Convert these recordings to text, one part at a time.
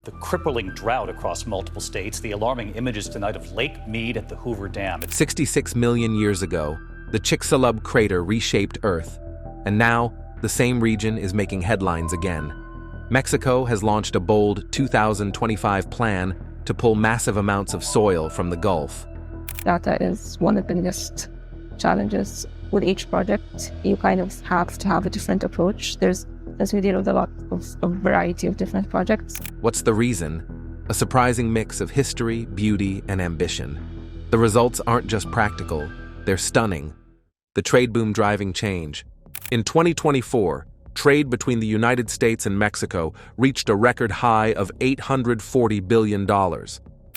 The crippling drought across multiple states, the alarming images tonight of Lake Mead at the Hoover Dam. 66 million years ago, the Chicxulub Crater reshaped Earth, and now the same region is making headlines again. Mexico has launched a bold 2025 plan to pull massive amounts of soil from the Gulf. Data is one of the biggest challenges with each project. You kind of have to have a different approach. As we deal with a lot of variety of different projects. What's the reason? A surprising mix of history, beauty, and ambition. The results aren't just practical, they're stunning. The trade boom driving change. In 2024, trade between the United States and Mexico reached a record high of $840 billion.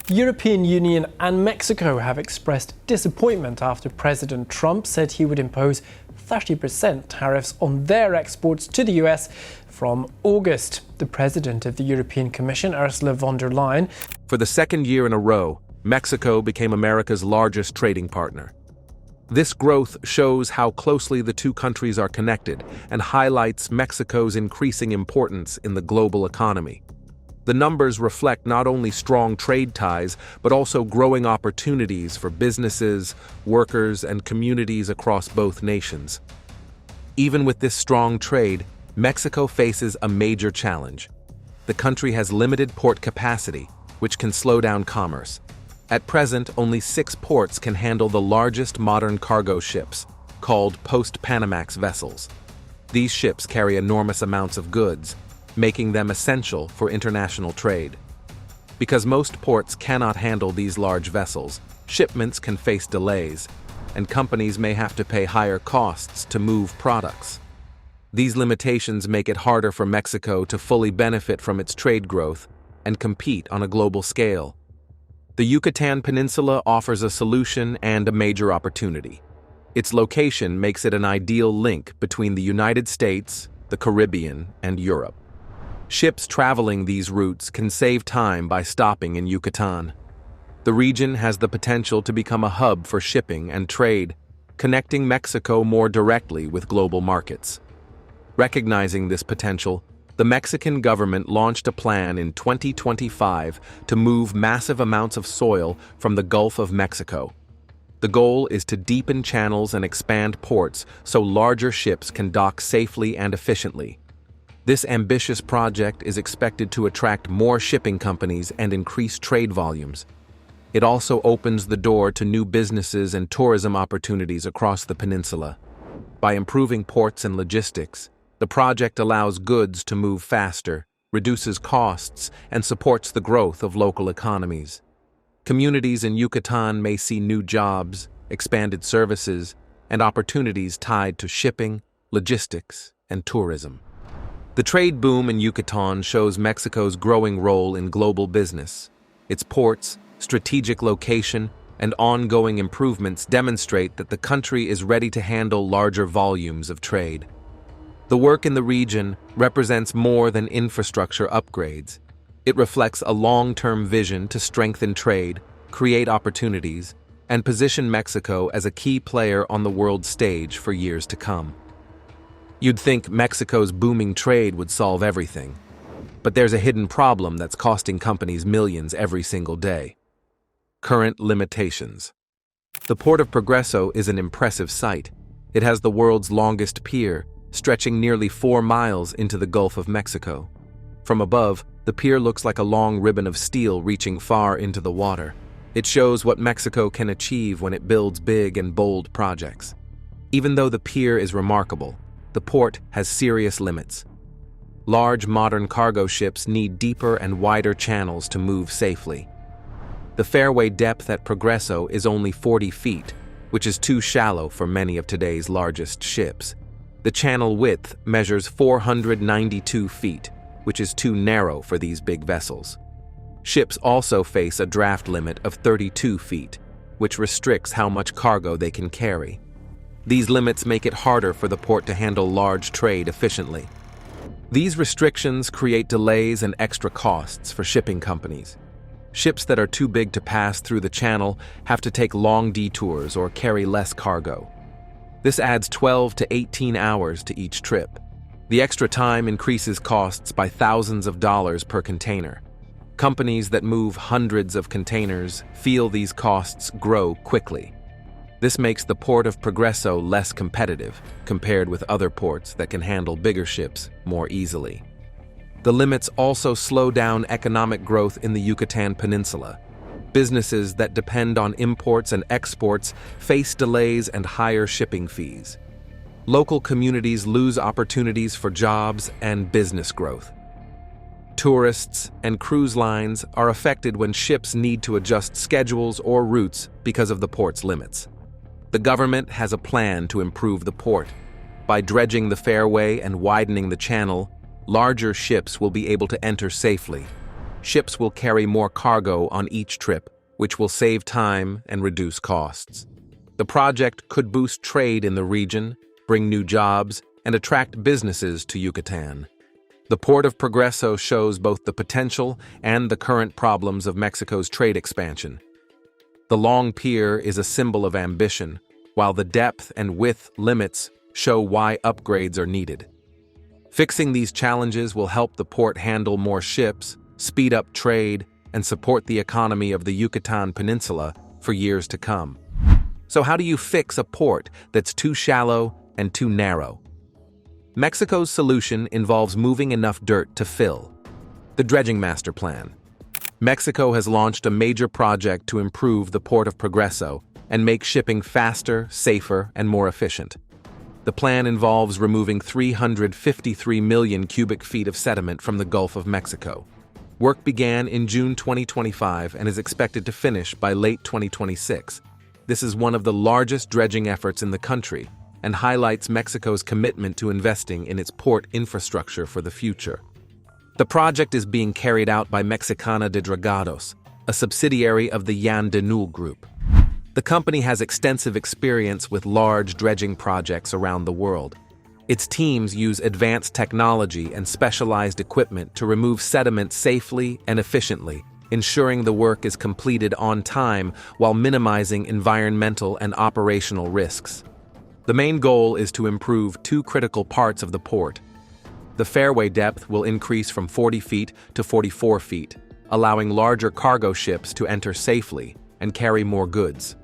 European Union and Mexico have expressed disappointment after President Trump said he would impose 30% tariffs on their exports to the US from August. The president of the European Commission, Ursula von der Leyen. For the second year in a row, Mexico became America's largest trading partner. This growth shows how closely the two countries are connected and highlights Mexico's increasing importance in the global economy. The numbers reflect not only strong trade ties, but also growing opportunities for businesses, workers, and communities across both nations. Even with this strong trade, Mexico faces a major challenge. The country has limited port capacity, which can slow down commerce. At present, only 6 ports can handle the largest modern cargo ships, called post-Panamax vessels. These ships carry enormous amounts of goods, making them essential for international trade. Because most ports cannot handle these large vessels, shipments can face delays, and companies may have to pay higher costs to move products. These limitations make it harder for Mexico to fully benefit from its trade growth and compete on a global scale. The Yucatan Peninsula offers a solution and a major opportunity. Its location makes it an ideal link between the United States, the Caribbean, and Europe. Ships traveling these routes can save time by stopping in Yucatan. The region has the potential to become a hub for shipping and trade, connecting Mexico more directly with global markets. Recognizing this potential, the Mexican government launched a plan in 2025 to move massive amounts of soil from the Gulf of Mexico. The goal is to deepen channels and expand ports so larger ships can dock safely and efficiently. This ambitious project is expected to attract more shipping companies and increase trade volumes. It also opens the door to new businesses and tourism opportunities across the peninsula. By improving ports and logistics, the project allows goods to move faster, reduces costs, and supports the growth of local economies. Communities in Yucatan may see new jobs, expanded services, and opportunities tied to shipping, logistics, and tourism. The trade boom in Yucatan shows Mexico's growing role in global business. Its ports, strategic location, and ongoing improvements demonstrate that the country is ready to handle larger volumes of trade. The work in the region represents more than infrastructure upgrades. It reflects a long-term vision to strengthen trade, create opportunities, and position Mexico as a key player on the world stage for years to come. You'd think Mexico's booming trade would solve everything, but there's a hidden problem that's costing companies millions every single day. Current limitations. The port of Progreso is an impressive site. It has the world's longest pier, stretching nearly 4 miles into the Gulf of Mexico. From above, the pier looks like a long ribbon of steel reaching far into the water. It shows what Mexico can achieve when it builds big and bold projects. Even though the pier is remarkable, the port has serious limits. Large modern cargo ships need deeper and wider channels to move safely. The fairway depth at Progreso is only 40 feet, which is too shallow for many of today's largest ships. The channel width measures 492 feet, which is too narrow for these big vessels. Ships also face a draft limit of 32 feet, which restricts how much cargo they can carry. These limits make it harder for the port to handle large trade efficiently. These restrictions create delays and extra costs for shipping companies. Ships that are too big to pass through the channel have to take long detours or carry less cargo. This adds 12 to 18 hours to each trip. The extra time increases costs by thousands of dollars per container. Companies that move hundreds of containers feel these costs grow quickly. This makes the port of Progreso less competitive compared with other ports that can handle bigger ships more easily. The limits also slow down economic growth in the Yucatan Peninsula. Businesses that depend on imports and exports face delays and higher shipping fees. Local communities lose opportunities for jobs and business growth. Tourists and cruise lines are affected when ships need to adjust schedules or routes because of the port's limits. The government has a plan to improve the port. By dredging the fairway and widening the channel, larger ships will be able to enter safely. Ships will carry more cargo on each trip, which will save time and reduce costs. The project could boost trade in the region, bring new jobs, and attract businesses to Yucatan. The port of Progreso shows both the potential and the current problems of Mexico's trade expansion. The long pier is a symbol of ambition, while the depth and width limits show why upgrades are needed. Fixing these challenges will help the port handle more ships, speed up trade, and support the economy of the Yucatan Peninsula for years to come. So how do you fix a port that's too shallow and too narrow? Mexico's solution involves moving enough dirt to fill. The Dredging Master Plan. Mexico has launched a major project to improve the port of Progreso and make shipping faster, safer, and more efficient. The plan involves removing 353 million cubic feet of sediment from the Gulf of Mexico. Work began in June 2025 and is expected to finish by late 2026. This is one of the largest dredging efforts in the country and highlights Mexico's commitment to investing in its port infrastructure for the future. The project is being carried out by Mexicana de Dragados, a subsidiary of the Yan de Nul Group. The company has extensive experience with large dredging projects around the world. Its teams use advanced technology and specialized equipment to remove sediment safely and efficiently, ensuring the work is completed on time while minimizing environmental and operational risks. The main goal is to improve two critical parts of the port. The fairway depth will increase from 40 feet to 44 feet, allowing larger cargo ships to enter safely and carry more goods.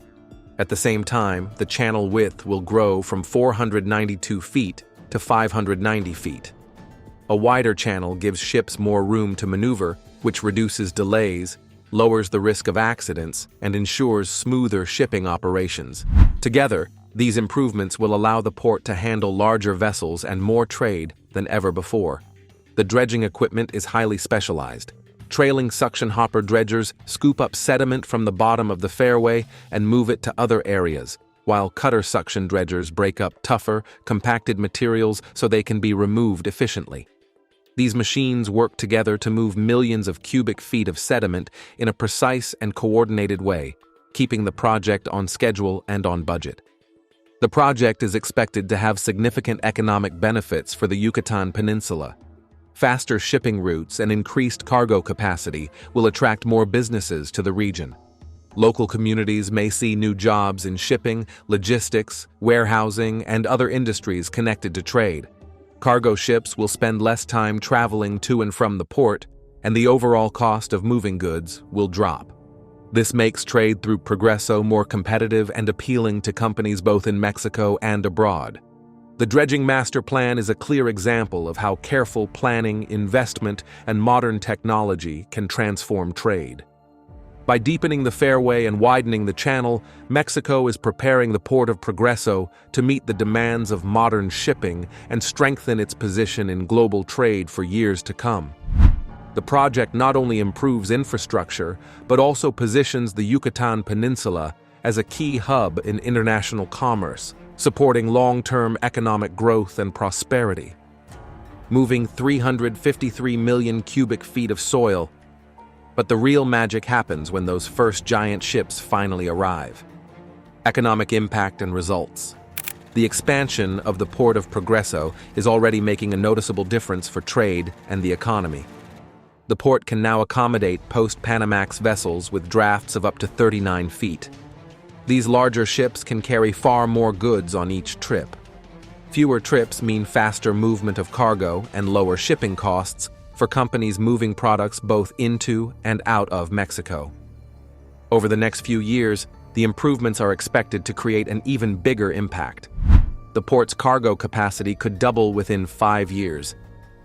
At the same time, the channel width will grow from 492 feet to 590 feet. A wider channel gives ships more room to maneuver, which reduces delays, lowers the risk of accidents, and ensures smoother shipping operations. Together, these improvements will allow the port to handle larger vessels and more trade than ever before. The dredging equipment is highly specialized. Trailing suction hopper dredgers scoop up sediment from the bottom of the fairway and move it to other areas, while cutter suction dredgers break up tougher, compacted materials so they can be removed efficiently. These machines work together to move millions of cubic feet of sediment in a precise and coordinated way, keeping the project on schedule and on budget. The project is expected to have significant economic benefits for the Yucatan Peninsula. Faster shipping routes and increased cargo capacity will attract more businesses to the region. Local communities may see new jobs in shipping, logistics, warehousing, and other industries connected to trade. Cargo ships will spend less time traveling to and from the port, and the overall cost of moving goods will drop. This makes trade through Progreso more competitive and appealing to companies both in Mexico and abroad. The Dredging Master Plan is a clear example of how careful planning, investment, and modern technology can transform trade. By deepening the fairway and widening the channel, Mexico is preparing the port of Progreso to meet the demands of modern shipping and strengthen its position in global trade for years to come. The project not only improves infrastructure, but also positions the Yucatan Peninsula as a key hub in international commerce, supporting long-term economic growth and prosperity. Moving 353 million cubic feet of soil, but the real magic happens when those first giant ships finally arrive. Economic impact and results. The expansion of the port of Progreso is already making a noticeable difference for trade and the economy. The port can now accommodate post-Panamax vessels with drafts of up to 39 feet. These larger ships can carry far more goods on each trip. Fewer trips mean faster movement of cargo and lower shipping costs for companies moving products both into and out of Mexico. Over the next few years, the improvements are expected to create an even bigger impact. The port's cargo capacity could double within 5 years,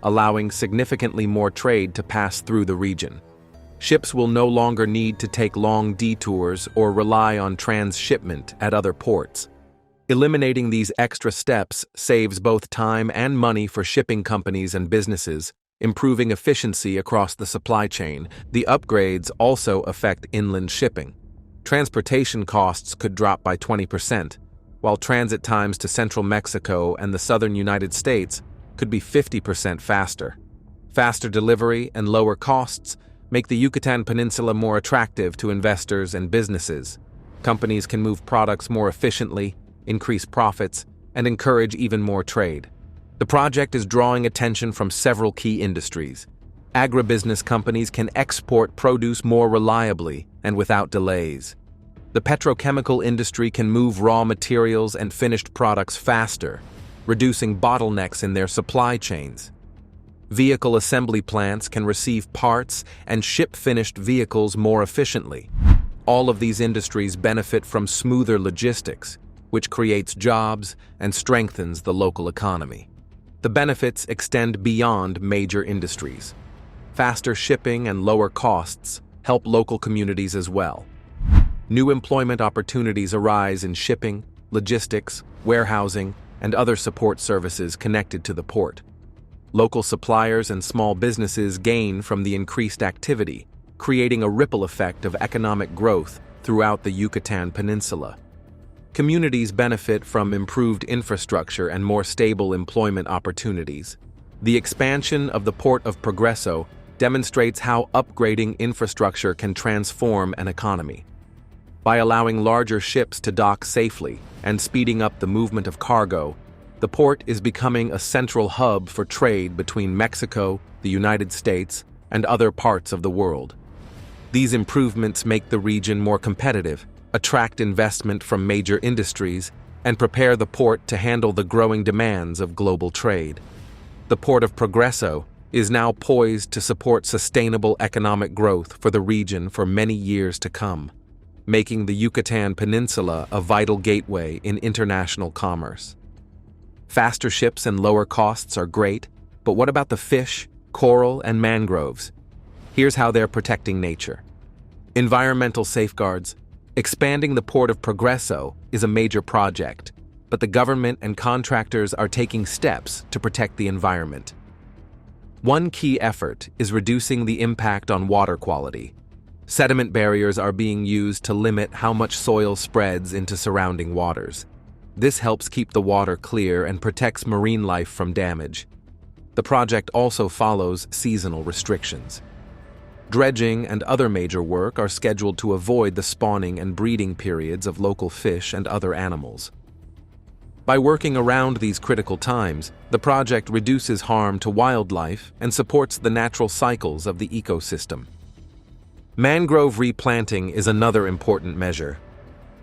allowing significantly more trade to pass through the region. Ships will no longer need to take long detours or rely on transshipment at other ports. Eliminating these extra steps saves both time and money for shipping companies and businesses, improving efficiency across the supply chain. The upgrades also affect inland shipping. Transportation costs could drop by 20%, while transit times to central Mexico and the southern United States could be 50% faster. Faster delivery and lower costs make the Yucatan Peninsula more attractive to investors and businesses. Companies can move products more efficiently, increase profits, and encourage even more trade. The project is drawing attention from several key industries. Agribusiness companies can export produce more reliably and without delays. The petrochemical industry can move raw materials and finished products faster, reducing bottlenecks in their supply chains. Vehicle assembly plants can receive parts and ship finished vehicles more efficiently. All of these industries benefit from smoother logistics, which creates jobs and strengthens the local economy. The benefits extend beyond major industries. Faster shipping and lower costs help local communities as well. New employment opportunities arise in shipping, logistics, warehousing, and other support services connected to the port. Local suppliers and small businesses gain from the increased activity, creating a ripple effect of economic growth throughout the Yucatan Peninsula. Communities benefit from improved infrastructure and more stable employment opportunities. The expansion of the port of Progreso demonstrates how upgrading infrastructure can transform an economy. By allowing larger ships to dock safely and speeding up the movement of cargo, the port is becoming a central hub for trade between Mexico, the United States, and other parts of the world. These improvements make the region more competitive, attract investment from major industries, and prepare the port to handle the growing demands of global trade. The port of Progreso is now poised to support sustainable economic growth for the region for many years to come, making the Yucatan Peninsula a vital gateway in international commerce. Faster ships and lower costs are great, but what about the fish, coral, and mangroves? Here's how they're protecting nature. Environmental safeguards. Expanding the port of Progreso is a major project, but the government and contractors are taking steps to protect the environment. One key effort is reducing the impact on water quality. Sediment barriers are being used to limit how much soil spreads into surrounding waters. This helps keep the water clear and protects marine life from damage. The project also follows seasonal restrictions. Dredging and other major work are scheduled to avoid the spawning and breeding periods of local fish and other animals. By working around these critical times, the project reduces harm to wildlife and supports the natural cycles of the ecosystem. Mangrove replanting is another important measure.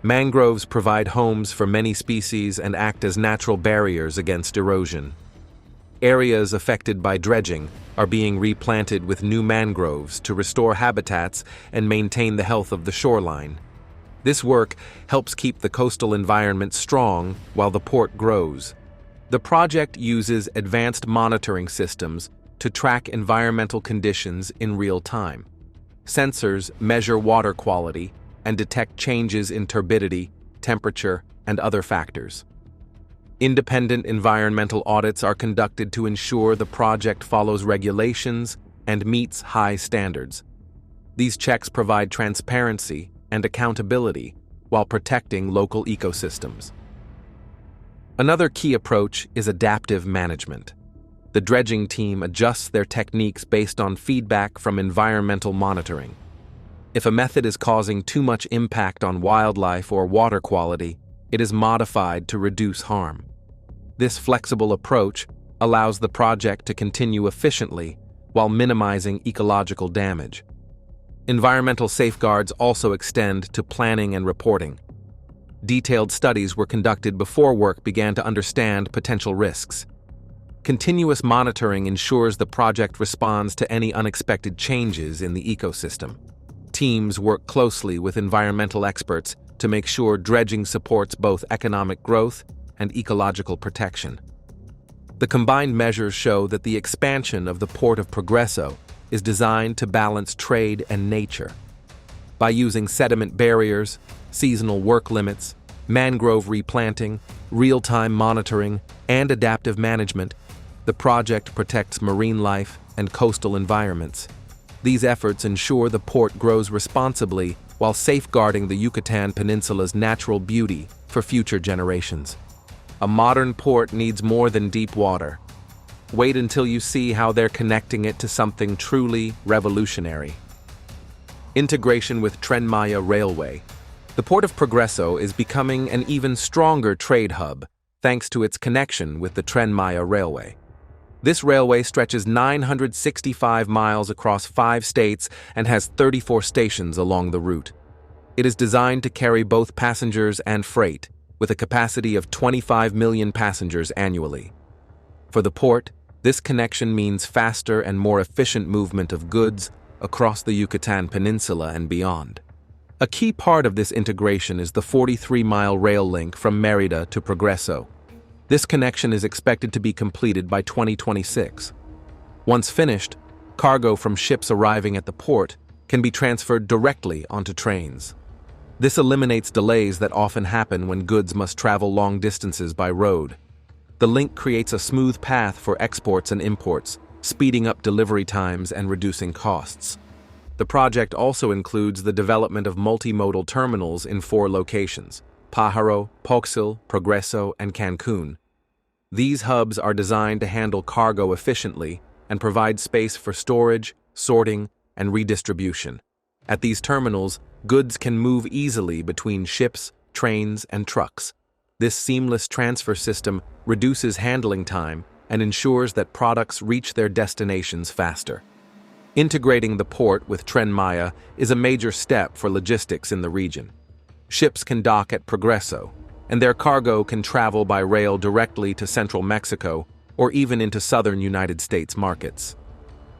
Mangroves provide homes for many species and act as natural barriers against erosion. Areas affected by dredging are being replanted with new mangroves to restore habitats and maintain the health of the shoreline. This work helps keep the coastal environment strong while the port grows. The project uses advanced monitoring systems to track environmental conditions in real time. Sensors measure water quality and detect changes in turbidity, temperature, and other factors. Independent environmental audits are conducted to ensure the project follows regulations and meets high standards. These checks provide transparency and accountability while protecting local ecosystems. Another key approach is adaptive management. The dredging team adjusts their techniques based on feedback from environmental monitoring. If a method is causing too much impact on wildlife or water quality, it is modified to reduce harm. This flexible approach allows the project to continue efficiently while minimizing ecological damage. Environmental safeguards also extend to planning and reporting. Detailed studies were conducted before work began to understand potential risks. Continuous monitoring ensures the project responds to any unexpected changes in the ecosystem. Teams work closely with environmental experts to make sure dredging supports both economic growth and ecological protection. The combined measures show that the expansion of the port of Progreso is designed to balance trade and nature. By using sediment barriers, seasonal work limits, mangrove replanting, real-time monitoring, and adaptive management, the project protects marine life and coastal environments. These efforts ensure the port grows responsibly while safeguarding the Yucatan Peninsula's natural beauty for future generations. A modern port needs more than deep water. Wait until you see how they're connecting it to something truly revolutionary. Integration with Tren Maya Railway. The port of Progreso is becoming an even stronger trade hub thanks to its connection with the Tren Maya Railway. This railway stretches 965 miles across 5 states and has 34 stations along the route. It is designed to carry both passengers and freight, with a capacity of 25 million passengers annually. For the port, this connection means faster and more efficient movement of goods across the Yucatan Peninsula and beyond. A key part of this integration is the 43-mile rail link from Mérida to Progreso. This connection is expected to be completed by 2026. Once finished, cargo from ships arriving at the port can be transferred directly onto trains. This eliminates delays that often happen when goods must travel long distances by road. The link creates a smooth path for exports and imports, speeding up delivery times and reducing costs. The project also includes the development of multimodal terminals in 4 locations: Pájaro, Chicxulub, Progreso, and Cancún. These hubs are designed to handle cargo efficiently and provide space for storage, sorting, and redistribution. At these terminals, goods can move easily between ships, trains, and trucks. This seamless transfer system reduces handling time and ensures that products reach their destinations faster. Integrating the port with Tren Maya is a major step for logistics in the region. Ships can dock at Progreso, and their cargo can travel by rail directly to central Mexico or even into southern United States markets.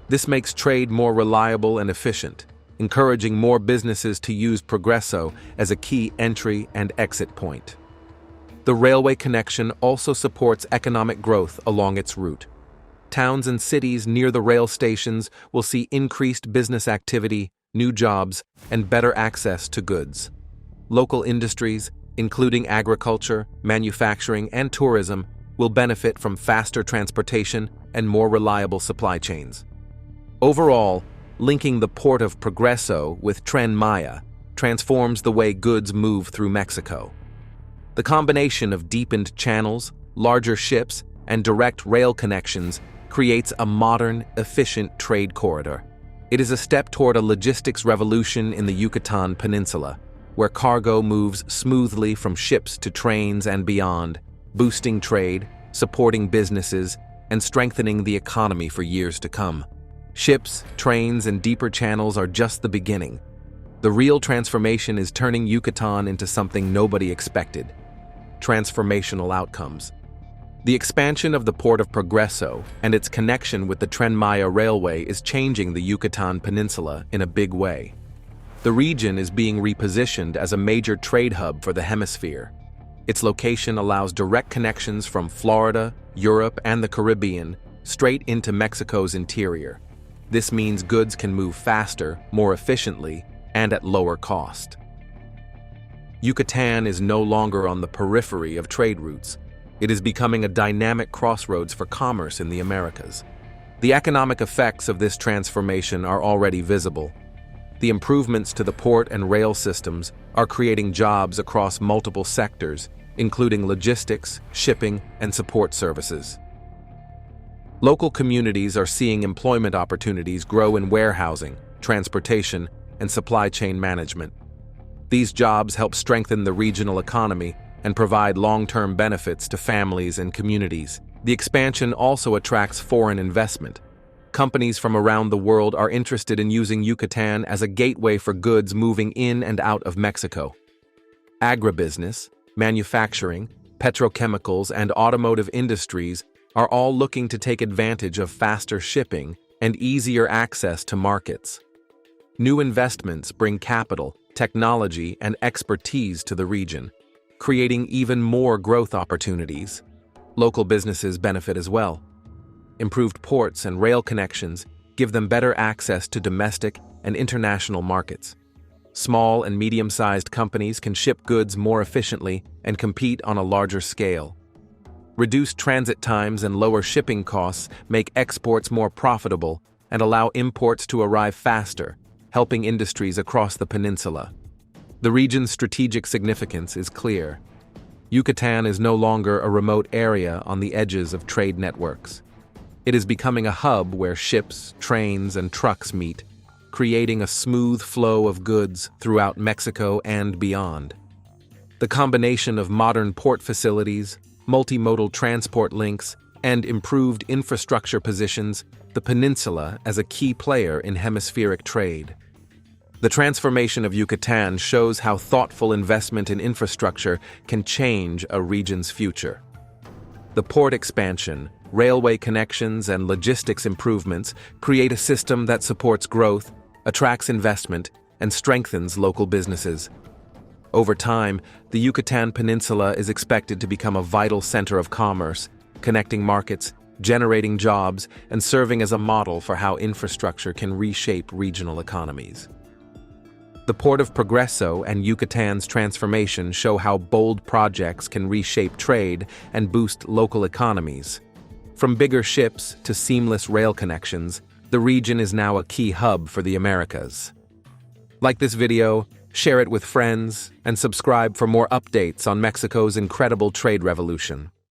This makes trade more reliable and efficient, encouraging more businesses to use Progreso as a key entry and exit point. The railway connection also supports economic growth along its route. Towns and cities near the rail stations will see increased business activity, new jobs, and better access to goods. Local industries, including agriculture, manufacturing, and tourism, will benefit from faster transportation and more reliable supply chains. Overall, linking the port of Progreso with Tren Maya transforms the way goods move through Mexico. The combination of deepened channels, larger ships, and direct rail connections creates a modern, efficient trade corridor. It is a step toward a logistics revolution in the Yucatan Peninsula, where cargo moves smoothly from ships to trains and beyond, boosting trade, supporting businesses, and strengthening the economy for years to come. Ships, trains, and deeper channels are just the beginning. The real transformation is turning Yucatan into something nobody expected: transformational outcomes. The expansion of the port of Progreso and its connection with the Tren Maya Railway is changing the Yucatan Peninsula in a big way. The region is being repositioned as a major trade hub for the hemisphere. Its location allows direct connections from Florida, Europe, and the Caribbean straight into Mexico's interior. This means goods can move faster, more efficiently, and at lower cost. Yucatan is no longer on the periphery of trade routes. It is becoming a dynamic crossroads for commerce in the Americas. The economic effects of this transformation are already visible. The improvements to the port and rail systems are creating jobs across multiple sectors, including logistics, shipping, and support services. Local communities are seeing employment opportunities grow in warehousing, transportation, and supply chain management. These jobs help strengthen the regional economy and provide long-term benefits to families and communities. The expansion also attracts foreign investment. Companies from around the world are interested in using Yucatan as a gateway for goods moving in and out of Mexico. Agribusiness, manufacturing, petrochemicals, and automotive industries are all looking to take advantage of faster shipping and easier access to markets. New investments bring capital, technology, and expertise to the region, creating even more growth opportunities. Local businesses benefit as well. Improved ports and rail connections give them better access to domestic and international markets. Small and medium-sized companies can ship goods more efficiently and compete on a larger scale. Reduced transit times and lower shipping costs make exports more profitable and allow imports to arrive faster, helping industries across the peninsula. The region's strategic significance is clear. Yucatan is no longer a remote area on the edges of trade networks. It is becoming a hub where ships, trains, and trucks meet, creating a smooth flow of goods throughout Mexico and beyond. The combination of modern port facilities, multimodal transport links, and improved infrastructure positions the peninsula as a key player in hemispheric trade. The transformation of Yucatan shows how thoughtful investment in infrastructure can change a region's future. The port expansion, railway connections, and logistics improvements create a system that supports growth, attracts investment, and strengthens local businesses. Over time, the Yucatan Peninsula is expected to become a vital center of commerce, connecting markets, generating jobs, and serving as a model for how infrastructure can reshape regional economies. The port of Progreso and Yucatan's transformation show how bold projects can reshape trade and boost local economies. From bigger ships to seamless rail connections, the region is now a key hub for the Americas. Like this video, share it with friends, and subscribe for more updates on Mexico's incredible trade revolution.